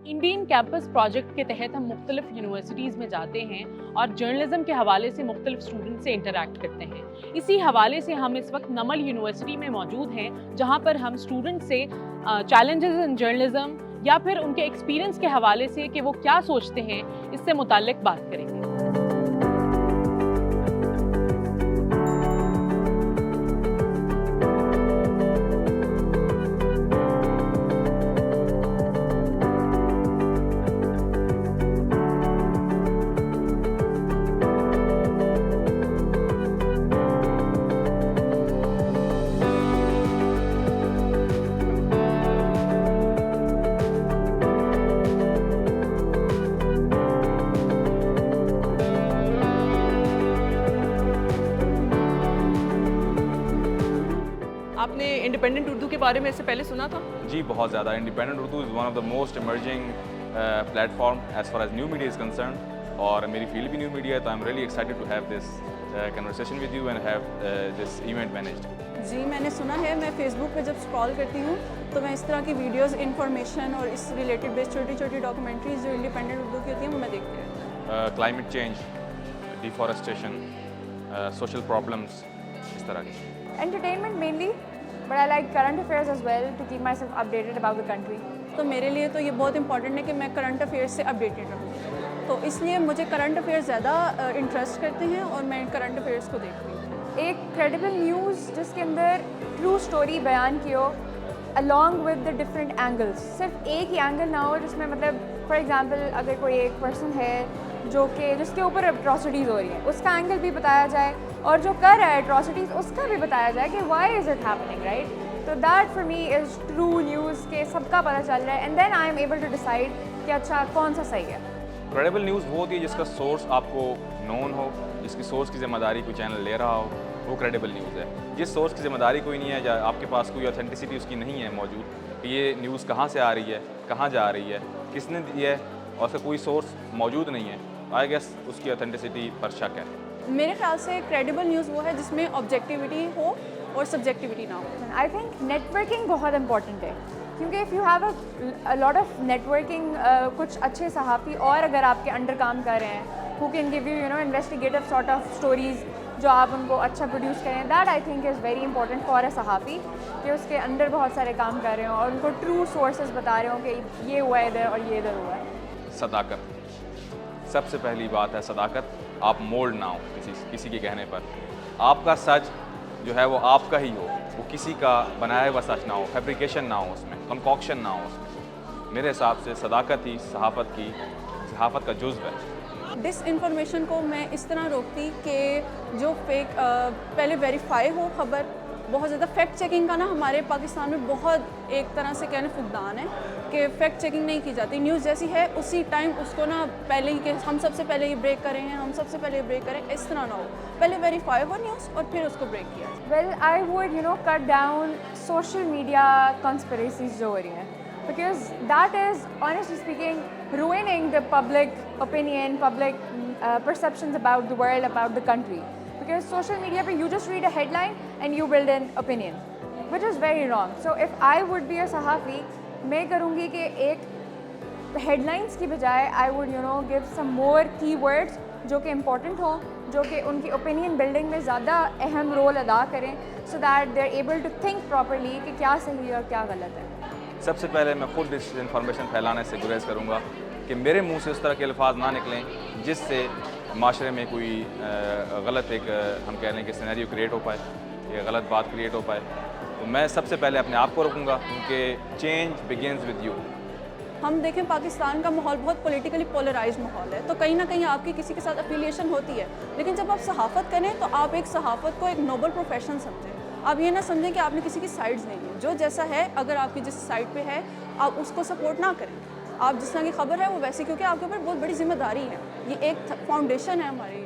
Indian campus project के तहत हम मुख्तलिफ यूनिवर्सिटीज़ में जाते हैं और जर्नलिज्म के हवाले से मुख्तलिफ स्टूडेंट से इंटरेक्ट करते हैं। इसी हवाले से हम इस वक्त नमल यूनिवर्सिटी में मौजूद हैं, जहां पर हम स्टूडेंट से चैलेंजेस इन जर्नलिज्म या फिर उनके एक्सपीरियंस के हवाले से कि वो क्या सोचते हैं, इससे मुताल्लिक बात करेंगे। आपने इंडिपेंडेंट उर्दू के बारे में इससे पहले सुना था? जी बहुत ज़्यादा। Independent Urdu is one of the most emerging platform as far as new media is concern, और मेरी फील्ड भी न्यू मीडिया है, तो I am really excited to have this conversation with you and have this event managed. जी मैंने सुना है। मैं फेसबुक पे जब स्क्रॉल करती हूँ तो मैं इस तरह की वीडियोस, इन्फॉर्मेशन और इस रिलेटेड बेस्ड छोटी छोटी डॉक्यूमेंट्रीज जो इंडिपेंडेंट उर्दू की होती हैं वो मैं देखती हूँ। Climate change, deforestation, social problems, इस तरह की। Entertainment mainly, but I like current affairs as well to keep myself updated about the country. तो मेरे लिए तो ये बहुत इंपॉर्टेंट है कि मैं करंट अफेयर्स से अपडेटेड रहूँ, तो इसलिए मुझे करंट अफेयर्स ज़्यादा इंटरेस्ट करते हैं और मैं करंट अफेयर्स को देखती हूँ। एक credible news जिसके अंदर true story बयान की हो along with the different angles, सिर्फ एक ही एंगल ना हो जिसमें मतलब फॉर एग्जांपल अगर कोई एक पर्सन है जिसके ऊपर अट्रॉसिटीज़ हो रही हैं उसका एंगल भी बताया जाए, और जो कर रहा है अट्रॉसिटीज़ उसका भी बताया जाए कि why is it happening, right. तो that for me is true news के सबका पता चल रहा है, and then I am able to decide कि अच्छा कौन सा सही है। क्रेडिबल न्यूज़ वो होती है जिसका सोर्स आपको नोन हो, जिसकी सोर्स की ज़िम्मेदारी कोई चैनल ले रहा हो, वो क्रेडिबल न्यूज़ है। जिस सोर्स की ज़िम्मेदारी कोई नहीं है या आपके पास कोई ऑथेंटिसिटी उसकी नहीं है मौजूद कि ये न्यूज़ कहाँ से आ रही है, कहाँ जा रही है, किसने दी है, और उसका कोई सोर्स मौजूद नहीं है, आई गेस उसकी ऑथेंटिसिटी पर शक है। मेरे ख्याल से क्रेडिबल न्यूज़ वो है जिसमें ऑब्जेक्टिविटी हो और सब्जेक्टिविटी ना हो। आई थिंक नेटवर्किंग बहुत इंपॉर्टेंट है, क्योंकि if you have a lot of networking, कुछ अच्छे सहाफ़ी और अगर आपके अंडर काम कर रहे हैं who can give you investigative sort of stories जो आप उनको अच्छा प्रोड्यूस करें, that I think is very important for a सहाफ़ी कि उसके अंडर बहुत सारे काम कर रहे हो और उनको ट्रू सोर्सेज बता रहे हो कि ये हुआ है इधर और ये इधर हुआ है। सदाकत सबसे पहली बात है, सदाकत। आप मोल्ड ना हो किसी के कहने पर, आपका सच जो है वो आपका ही हो, वो किसी का बनाया हुआ सच ना हो, फैब्रिकेशन ना हो उसमें, कंकॉक्शन ना हो उसमें। मेरे हिसाब से सदाकत ही सहाफ़त का जुज़्व है। डिस इन्फॉर्मेशन को मैं इस तरह रोकती कि जो फेक पहले वेरीफाई हो खबर। बहुत ज़्यादा फैक्ट चेकिंग का ना हमारे पाकिस्तान में बहुत एक तरह से कहने फुकदान है कि फैक्ट चेकिंग नहीं की जाती। न्यूज़ जैसी है उसी टाइम उसको ना पहले ही कि हम सबसे पहले ये ब्रेक करें हैं, हम सबसे पहले ये ब्रेक करें, इस तरह ना हो। पहले वेरीफाई हो न्यूज़ और फिर उसको ब्रेक किया जाए। Well I would cut down social media conspiracies जो हो रही हैं, because that is honestly speaking ruining the public opinion, public perceptions about the world, about the country, because social media pe you just read a headline and you build an opinion, which is very wrong. So if I would be a sahafi, मैं करूँगी कि एक headlines की बजाय I would give some more keywords जो कि important हो, जो कि उनकी opinion building में ज़्यादा अहम रोल अदा करें, so that they are able to think properly कि क्या सही है और क्या गलत है। सबसे पहले मैं खुद इस इन्फॉर्मेशन फैलाने से गुरेज करूँगा कि मेरे मुंह से उस तरह के अल्फाज ना निकलें जिससे माशरे में कोई गलत हम कह लें कि सिनेरियो क्रिएट हो पाए या गलत बात क्रिएट हो पाए। तो मैं सबसे पहले अपने आप को रखूँगा, क्योंकि चेंज बिगिनस विद यू। हम देखें पाकिस्तान का माहौल बहुत पॉलिटिकली पोलराइज्ड माहौल है, तो कहीं ना कहीं आपकी किसी के साथ अफिलिएशन होती है, लेकिन जब आप सहाफ़त करें तो आप एक सहाफ़त को एक नोबल प्रोफेशन समझें। आप ये ना समझें कि आपने किसी की साइड्स नहीं ली। जो जैसा है, अगर आपकी जिस साइड पे है आप उसको सपोर्ट ना करें। आप जिस तरह की खबर है वो वैसी, क्योंकि आपके ऊपर बहुत बड़ी जिम्मेदारी है। ये एक फाउंडेशन है हमारी